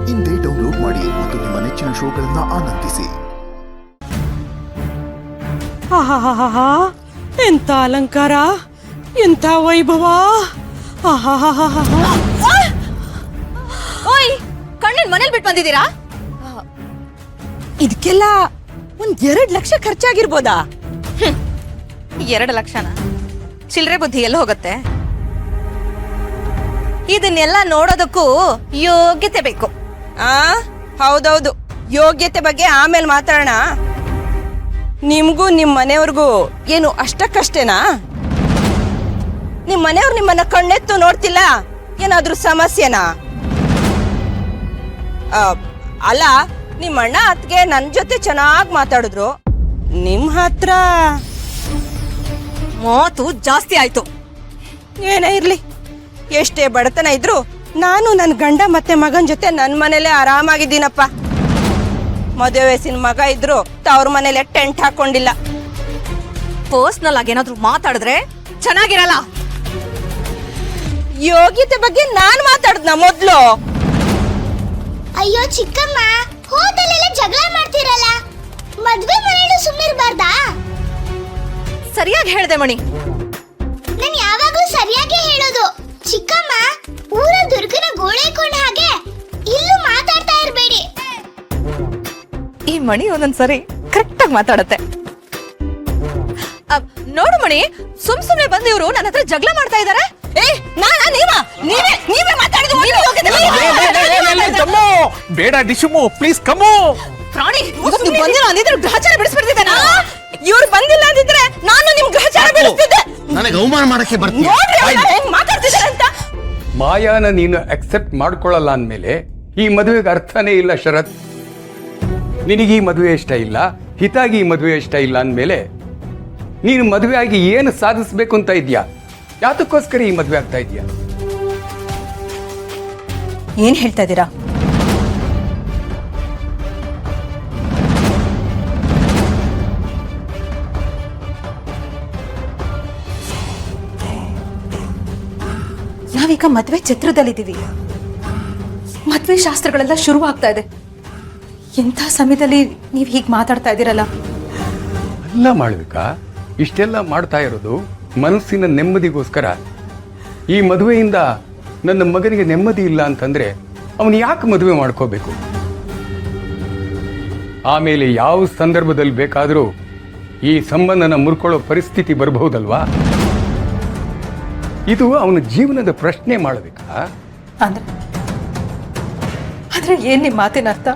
ಇಂದೇ ಡೌನ್ಲೋಡ್ ಮಾಡಿ ಮತ್ತು ನಿಮ್ಮ ನೆಚ್ಚಿನ ಶೋಗಳನ್ನ ಆನಂದಿಸಿ. ಎಂತ ಅಲಂಕಾರ, ಎಂತ ವೈಭವ! ಓಯ್, ಕಣ್ಣನ್ ಮನೇಲಿ ಬಿಟ್ಟು ಬಂದಿದ್ದೀರಾ? ಇದಕ್ಕೆಲ್ಲ 2 ಲಕ್ಷ ಖರ್ಚಾಗಿರ್ಬೋದಾ? 2 ಲಕ್ಷನ? ಚಿಲ್ಲರೆ ಬುದ್ಧಿ ಎಲ್ಲ ಹೋಗುತ್ತೆ. ಇದನ್ನೆಲ್ಲ ನೋಡೋದಕ್ಕೂ ಯೋಗ್ಯತೆ ಬೇಕು. ಹೌದೌದು, ಯೋಗ್ಯತೆ ಬಗ್ಗೆ ಆಮೇಲೆ ಮಾತಾಡೋಣ. ನಿಮ್ಗೂ ನಿಮ್ ಮನೆಯವ್ರಿಗೂ ಏನು ಅಷ್ಟಕ್ಕಷ್ಟೇನಾ? ನಿಮ್ ಮನೆಯವ್ರು ನಿಮ್ಮನ್ನ ಕಣ್ಣೆತ್ತು ನೋಡ್ತಿಲ್ಲ, ಏನಾದ್ರೂ ಸಮಸ್ಯೆನಾ? ಅಲ್ಲ, ನಿಮ್ಮ ಅಣ್ಣ ಅತ್ಗೆ ನನ್ ಜೊತೆ ಚೆನ್ನಾಗಿ ಮಾತಾಡಿದ್ರು, ನಿಮ್ ಹತ್ರ ಮಾತು ಜಾಸ್ತಿ ಆಯ್ತು. ಏನೇ ಇರ್ಲಿ, ಎಷ್ಟೇ ಬಡತನ ಇದ್ರು ನಾನು ನನ್ನ ಗಂಡ ಮತ್ತೆ ಮಗನ ಜೊತೆ ನನ್ನ ಮನೇಲೆ ಆರಾಮಾಗಿದ್ದೀನಪ್ಪ. ಮದುವೆ ವಯಸ್ಸಿನ ಮಗ ಇದ್ರು ತವ್ರ ಮನೇಲೆ ಟೆಂಟ್ ಹಾಕೊಂಡಿಲ್ಲ. ಪರ್ಸ್ನಲ್ ಆಗಿ ಏನಾದ್ರು ಮಾತಾಡಿದ್ರೆ ಚೆನ್ನಾಗಿರಲ್ಲ. ಯೋಗ್ಯತೆ ಬಗ್ಗೆ ನಾನ್ ಮಾತಾಡ್ದ್ನ ಮೊದ್ಲು? ಅಯ್ಯೋ ಚಿಕ್ಕಮ್ಮ, ಹೋಟೆಲೆಲ್ಲ ಜಗಳ ಮಾಡ್ತಿರಲ್ಲ, ಮದ್ವೆ ಮನೆಯಲ್ಲೂ ಸುಮ್ಮನಿರ್ಬಾರ್ದಾ? ಸರಿಯಾಗಿ ಹೇಳ್ದೆ ಮಣಿ. ನಾನು ಯಾವಾಗ್ಲೂ ಸರಿಯಾಗಿ ಹೇಳೋದು. ಚಿಕ್ಕಮ್ಮ, ಊರ ದುರ್ಗನ ಗೋಳೆಕೊಂಡ ಹಾಗೆ ಇಲ್ಲೂ ಮಾತಾಡ್ತಾ ಇರ್ಬೇಡಿ. ಈ ಮಣಿ ಒಂದೊಂದ್ಸರಿ ಕರೆಕ್ಟ್ ಆಗಿ ಮಾತಾಡತ್ತೆ. ನೋಡು ಮಣಿ, ಸುಮ್ನೆ ಬಂದು ಇವರು ನನ್ನ ಹತ್ರ ಜಗಳ ಮಾಡ್ತಾ ಇದಾರೆ. ನೀವೇ ಮಾತಾಡಿದ್ರು. ಬೇಡ ಡಿಶುಮು, ಪ್ಲೀಸ್ ಕಮ್ಮು. ಪ್ರಾಣಿ ಬಂದಿಲ್ಲ ಅಂದಿದ್ರೆ ಗ್ರಹಚಾರ ಬಿಡಿಸ್ಬಿಡ್ತಿದ್ದೆ. ಇವ್ರು ಬಂದಿಲ್ಲ ಅಂದಿದ್ರೆ ನಾನು ನಿಮ್ ಗ್ರಹಚಾರ ಬಿಡಿಸ್ತಿದ್ದೆ. ನನಗೆ ಅವಮಾನ ಮಾಡಕ್ಕೆ ಬರ್ತೀನಿ. ಹೆಂಗ್ ಮಾತಾಡ್ತಿದ್ದಾರೆ ಅಂತ. ಮಾಯಾನ ನೀನು ಅಕ್ಸೆಪ್ಟ್ ಮಾಡ್ಕೊಳ್ಳಲ್ಲ ಅಂದ್ಮೇಲೆ ಈ ಮದುವೆಗೆ ಅರ್ಥನೇ ಇಲ್ಲ ಶರತ್. ನಿನಗೆ ಈ ಮದುವೆ ಇಷ್ಟ ಇಲ್ಲ, ಹಿತಾಗಿ ಈ ಮದುವೆ ಇಷ್ಟ ಇಲ್ಲ ಅಂದ್ಮೇಲೆ ನೀನು ಮದುವೆ ಆಗಿ ಏನು ಸಾಧಿಸ್ಬೇಕು ಅಂತ ಇದೆಯಾ? ಯಾತಕ್ಕೋಸ್ಕರ ಈ ಮದುವೆ ಆಗ್ತಾ ಇದೆಯಾ? ಏನ್ ಹೇಳ್ತಾ ಇದ್ದೀರಾ? ನಾವೀಗ ಮದ್ವೆ ಚಿತ್ರದಲ್ಲಿದ್ದೀವಿ. ಮದ್ವೆ ಶಾಸ್ತ್ರಗಳೆಲ್ಲ ಶುರು ಆಗ್ತಾ ಇದೆ. ಎಂಥ ಸಮಯದಲ್ಲಿ ನೀವು ಹೀಗೆ ಮಾತಾಡ್ತಾ ಇದ್ದೀರಲ್ಲ? ಅಲ್ಲ ಮಾಳ್ವಿಕಾ, ಇಷ್ಟೆಲ್ಲ ಮಾಡ್ತಾ ಇರೋದು ಮನಸ್ಸಿನ ನೆಮ್ಮದಿಗೋಸ್ಕರ. ಈ ಮದುವೆಯಿಂದ ನನ್ನ ಮಗನಿಗೆ ನೆಮ್ಮದಿ ಇಲ್ಲ ಅಂತಂದ್ರೆ ಅವನು ಯಾಕೆ ಮದುವೆ ಮಾಡ್ಕೋಬೇಕು? ಆಮೇಲೆ ಯಾವ ಸಂದರ್ಭದಲ್ಲಿ ಬೇಕಾದರೂ ಈ ಸಂಬಂಧನ ಮುರ್ಕೊಳ್ಳೋ ಪರಿಸ್ಥಿತಿ ಬರಬಹುದಲ್ವಾ? ಇದು ಅವನ ಜೀವನದ ಪ್ರಶ್ನೆ ಮಾಡಬೇಕಾ? ಅಂದ್ರೆ ಏನ್ ನಿಮ್ಮ ಮಾತಿನ ಅರ್ಥ?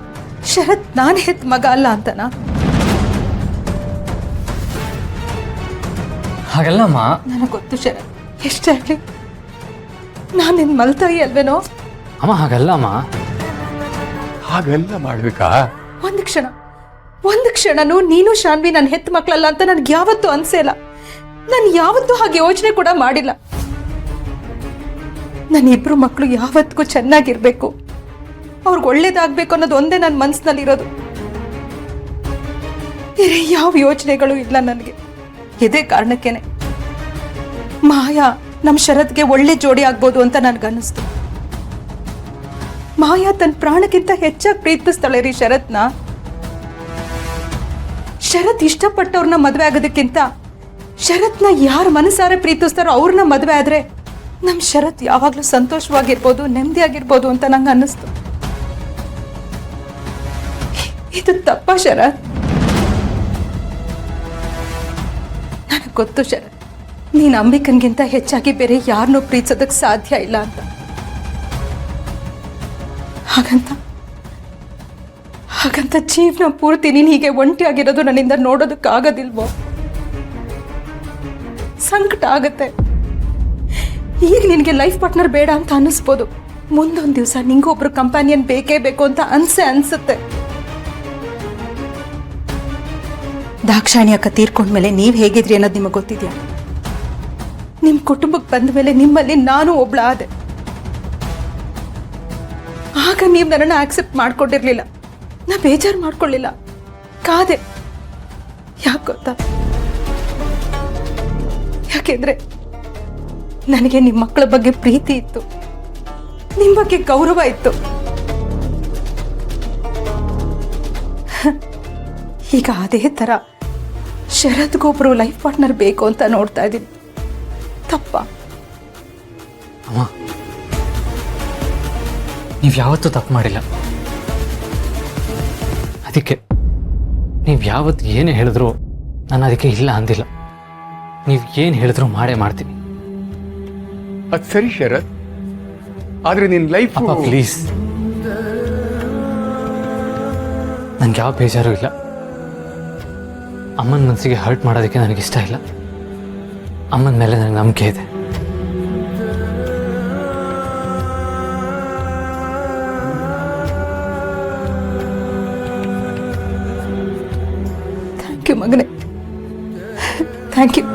ಶರತ್ ನಾನು ಹೆತ್ ಮಗ ಅಲ್ಲ ಅಂತನಾ? ಹಾಗಲ್ಲಮ್ಮ. ನನಗೆ ಗೊತ್ತು ಶರತ್, ಎಷ್ಟೇ ಆಗ್ಲಿ ನಾನು ನಿನ್ ಮಲ್ತಾಯಿ ಅಲ್ವೇನೋ? ಅಮ್ಮ ಹಾಗಲ್ಲಮ್ಮ. ಹಾಗಲ್ಲ ಮಾಡ್ಬೇಕಾ? ಒಂದು ಕ್ಷಣನೂ ನೀನು ಶಾನ್ವಿ ನನ್ನ ಹೆತ್ ಮಕ್ಕಳಲ್ಲ ಅಂತ ನನ್ಗೆ ಯಾವತ್ತೂ ಅನ್ಸೇಲ್ಲ. ನಾನು ಯಾವತ್ತೂ ಹಾಗೆ ಯೋಚನೆ ಕೂಡ ಮಾಡಿಲ್ಲ. ನನ್ನ 2 ಮಕ್ಕಳು ಯಾವತ್ತಿಗೂ ಚೆನ್ನಾಗಿರ್ಬೇಕು, ಅವ್ರಿಗೆ ಒಳ್ಳೇದಾಗ್ಬೇಕು ಅನ್ನೋದು ಒಂದೇ ನನ್ನ ಮನಸ್ಸಿನಲ್ಲಿರೋದು. ಬೇರೆ ಯಾವ ಯೋಚನೆಗಳು ಇಲ್ಲ ನನಗೆ. ಇದೇ ಕಾರಣಕ್ಕೇನೆ ಮಾಯಾ ನಮ್ಮ ಶರತ್ಗೆ ಒಳ್ಳೆ ಜೋಡಿ ಆಗ್ಬೋದು ಅಂತ ನನ್ಗನ್ನಿಸ್ತು. ಮಾಯಾ ತನ್ನ ಪ್ರಾಣಕ್ಕಿಂತ ಹೆಚ್ಚಾಗಿ ಪ್ರೀತಿಸ್ತಾಳೆ ರೀ ಶರತ್ನ. ಶರತ್ ಇಷ್ಟಪಟ್ಟವ್ರನ್ನ ಮದ್ವೆ ಆಗೋದಕ್ಕಿಂತ ಶರತ್ನ ಯಾರು ಮನಸಾರೆ ಪ್ರೀತಿಸ್ತಾರೋ ಅವ್ರನ್ನ ಮದ್ವೆ ಆದ್ರೆ ನಮ್ ಶರತ್ ಯಾವಾಗ್ಲೂ ಸಂತೋಷವಾಗಿರ್ಬೋದು, ನೆಮ್ಮದಿಯಾಗಿರ್ಬೋದು ಅಂತ ನಂಗೆ ಅನ್ನಿಸ್ತು. ಇದು ತಪ್ಪ ಶರತ್? ನನಗೆ ಗೊತ್ತು ಶರತ್, ನೀನ್ ಅಂಬಿಕನ್ಗಿಂತ ಹೆಚ್ಚಾಗಿ ಬೇರೆ ಯಾರನ್ನೂ ಪ್ರೀತಿಸೋದಕ್ಕೆ ಸಾಧ್ಯ ಇಲ್ಲ ಅಂತ. ಹಾಗಂತ ಜೀವನ ಪೂರ್ತಿ ನೀನ್ ಹೀಗೆ ಒಂಟಿಯಾಗಿರೋದು ನನ್ನಿಂದ ನೋಡೋದಕ್ಕಾಗೋದಿಲ್ವೋ? ಸಂಕಟ ಆಗತ್ತೆ. ಈಗ ನಿನಗೆ ಲೈಫ್ ಪಾರ್ಟ್ನರ್ ಬೇಡ ಅಂತ ಅನ್ನಿಸ್ಬೋದು, ಮುಂದೊಂದು ದಿವಸ ನಿಂಗೂ ಒಬ್ರು ಕಂಪಾನಿಯನ್ ಬೇಕೇ ಬೇಕು ಅಂತ ಅನ್ಸುತ್ತೆ. ದಾಕ್ಷಾಣಿ ಅಕ್ಕ ತೀರ್ಕೊಂಡ್ಮೇಲೆ ನೀವ್ ಹೇಗಿದ್ರಿ ಅನ್ನೋದು ನಿಮಗೆ ಗೊತ್ತಿದ್ಯಾ? ನಿಮ್ ಕುಟುಂಬಕ್ಕೆ ಬಂದ ಮೇಲೆ ನಿಮ್ಮಲ್ಲಿ ನಾನು ಒಬ್ಳ ಆದೆ. ಆಗ ನೀವು ನನ್ನನ್ನು ಆಕ್ಸೆಪ್ಟ್ ಮಾಡ್ಕೊಂಡಿರ್ಲಿಲ್ಲ, ನಾ ಬೇಜಾರು ಮಾಡ್ಕೊಳ್ಳಿಲ್ಲ, ಕಾದೆ. ಯಾಕೆ ಗೊತ್ತಾ? ಯಾಕೆಂದ್ರೆ ನನಗೆ ನಿಮ್ಮ ಮಕ್ಕಳ ಬಗ್ಗೆ ಪ್ರೀತಿ ಇತ್ತು, ನಿಮ್ಮ ಬಗ್ಗೆ ಗೌರವ ಇತ್ತು. ಈಗ ಅದೇ ಥರ ಶರತ್ಗೊಬ್ರು ಲೈಫ್ ಪಾರ್ಟ್ನರ್ ಬೇಕು ಅಂತ ನೋಡ್ತಾ ಇದ್ದೀನಿ. ತಪ್ಪ? ಅಮ್ಮ, ನೀವು ಯಾವತ್ತೂ ತಪ್ಪು ಮಾಡಿಲ್ಲ. ಅದಕ್ಕೆ ನೀವು ಯಾವತ್ತು ಏನೇ ಹೇಳಿದ್ರು ನಾನು ಅದಕ್ಕೆ ಇಲ್ಲ ಅಂದಿಲ್ಲ. ನೀವು ಏನು ಹೇಳಿದ್ರು ಮಾಡೇ ಮಾಡ್ತೀನಿ. ಅದು ಸರಿ ಶರತ್, ಆದ್ರೆ ನಿನ್ನ ಲೈಫ್ ಅಪ್ಪ ಪ್ಲೀಸ್, ನನಗೆ ಯಾವ ಬೇಜಾರು ಇಲ್ಲ. ಅಮ್ಮನ ಮನಸ್ಸಿಗೆ ಹರ್ಟ್ ಮಾಡೋದಕ್ಕೆ ನನಗಿಷ್ಟ ಇಲ್ಲ. ಅಮ್ಮನ ಮೇಲೆ ನನಗೆ ನಂಬಿಕೆ ಇದೆ. ಥ್ಯಾಂಕ್ ಯು ಮಗನೇ, ಥ್ಯಾಂಕ್ ಯು.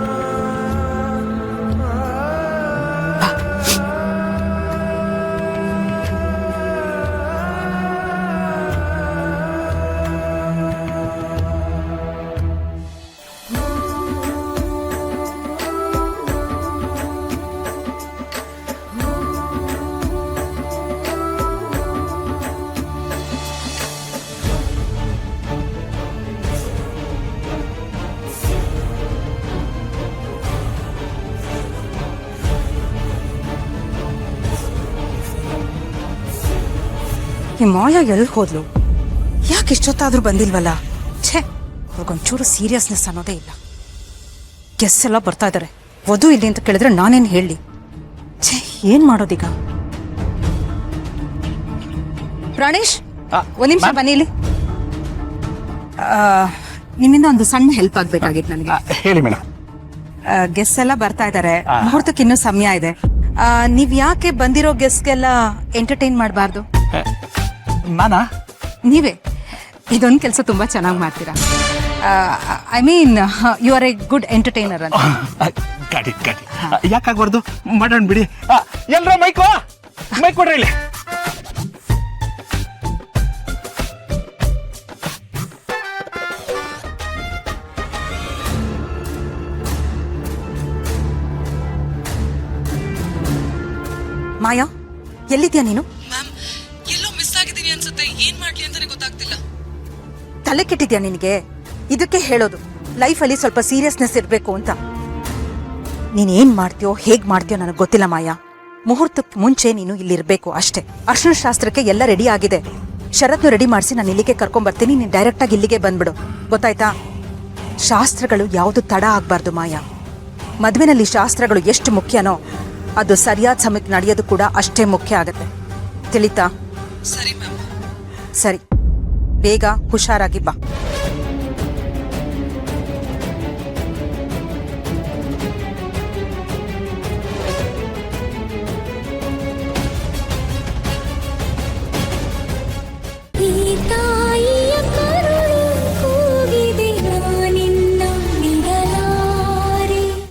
ಈ ಮಾಯಾ ಎಲ್ಲಿ ಹೋದ್ಲು? ಯಾಕೆ ಇಷ್ಟೊತ್ತಾದ್ರೂ ಬಂದಿಲ್ವಲ್ಲ? ಛೇ, ಅವ್ರಿಗೊಂಚೂರು ಸೀರಿಯಸ್ನೆಸ್ ಅನ್ನೋದೇ ಇಲ್ಲ. ಗೆಸ್ ಎಲ್ಲ ಬರ್ತಾ ಇದ್ದಾರೆ. ವಧು ಇಲ್ಲಿ ಅಂತ ಕೇಳಿದ್ರೆ ನಾನೇನು ಹೇಳಿ? ಛೇ, ಏನ್ ಮಾಡೋದೀಗ? ಪ್ರಾಣೇಶ್, ಒಂದ್ ನಿಮಿಷ ಬನ್ನಿ ಇಲ್ಲಿ. ನಿಮ್ಮಿಂದ ಒಂದು ಸಣ್ಣ ಹೆಲ್ಪ್ ಆಗ್ಬೇಕಾಗಿತ್ತು ನನಗೆ. ಹೇಳಿ ಮೇಡಮ್. ಗೆಸ್ ಎಲ್ಲ ಬರ್ತಾ ಇದ್ದಾರೆ. ಮುಹೂರ್ತಕ್ಕೆ ಇನ್ನೂ ಸಮಯ ಇದೆ. ನೀವ್ ಯಾಕೆ ಬಂದಿರೋ ಗೆಸ್ಟ್ಗೆಲ್ಲ ಎಂಟರ್ಟೈನ್ ಮಾಡಬಾರ್ದು? ನಾನಾ? ನೀವೇ ಇದೊಂದು ಕೆಲಸ ತುಂಬಾ ಚೆನ್ನಾಗಿ ಮಾಡ್ತೀರಾ. I mean you are a good entertainer ಅಂತ. ಗಾಡಿ ಯಾಕಾಗ್ಬಾರ್ದು? ಮಾಡೋಣ ಬಿಡಿ. ಎಲ್ರ ಮೈಕ್ ಕೊಡ್ರಿ ಇಲ್ಲಿ. ಮಾಯಾ, ಎಲ್ಲಿದ್ಯಾ ನೀನು? ಎಲ್ಲೋ ಮಿಸ್ ಆಗಿದ್ದೀನಿ ಅನ್ಸುತ್ತೆ. ಏನ್ ಮಾಡ್ಲಿ ಅಂತಾನೆ ಗೊತ್ತಾಗ್ತಿಲ್ಲ. ತಲೆ ಕೆಟ್ಟಿದ್ಯಾ ನಿನಗೆ? ಇದಕ್ಕೆ ಹೇಳೋದು ಲೈಫಲ್ಲಿ ಸ್ವಲ್ಪ ಸೀರಿಯಸ್ನೆಸ್ ಇರಬೇಕು ಅಂತ. ನೀನ್ ಏನ್ ಮಾಡ್ತೀಯೋ ಹೇಗ್ ಮಾಡ್ತೀಯೋ ನನಗೆ ಗೊತ್ತಿಲ್ಲ ಮಾಯಾ. ಮುಹೂರ್ತಕ್ಕೆ ಮುಂಚೆ ನೀನು ಇಲ್ಲಿರ್ಬೇಕು ಅಷ್ಟೇ. ಅರ್ಶನ ಶಾಸ್ತ್ರಕ್ಕೆ ಎಲ್ಲ ರೆಡಿ ಆಗಿದೆ. ಶರತ್ನು ರೆಡಿ ಮಾಡಿಸಿ ನಾನು ಇಲ್ಲಿಗೆ ಕರ್ಕೊಂಡ್ಬರ್ತೀನಿ. ನೀನು ಡೈರೆಕ್ಟಾಗಿ ಇಲ್ಲಿಗೆ ಬಂದ್ಬಿಡು, ಗೊತ್ತಾಯ್ತಾ? ಶಾಸ್ತ್ರಗಳು ಯಾವುದು ತಡ ಆಗ್ಬಾರ್ದು ಮಾಯಾ. ಮದುವೆನಲ್ಲಿ ಶಾಸ್ತ್ರಗಳು ಎಷ್ಟು ಮುಖ್ಯನೋ ಅದು ಸರಿಯಾದ ಸಮಯಕ್ಕೆ ನಡೆಯೋದು ಕೂಡ ಅಷ್ಟೇ ಮುಖ್ಯ ಆಗುತ್ತೆ. ತಿಳಿತಾ? ಸರಿ ಮ್ಯಾಮ್. ಸರಿ, ಬೇಗ ಹುಷಾರಾಗಿ ಬಾ.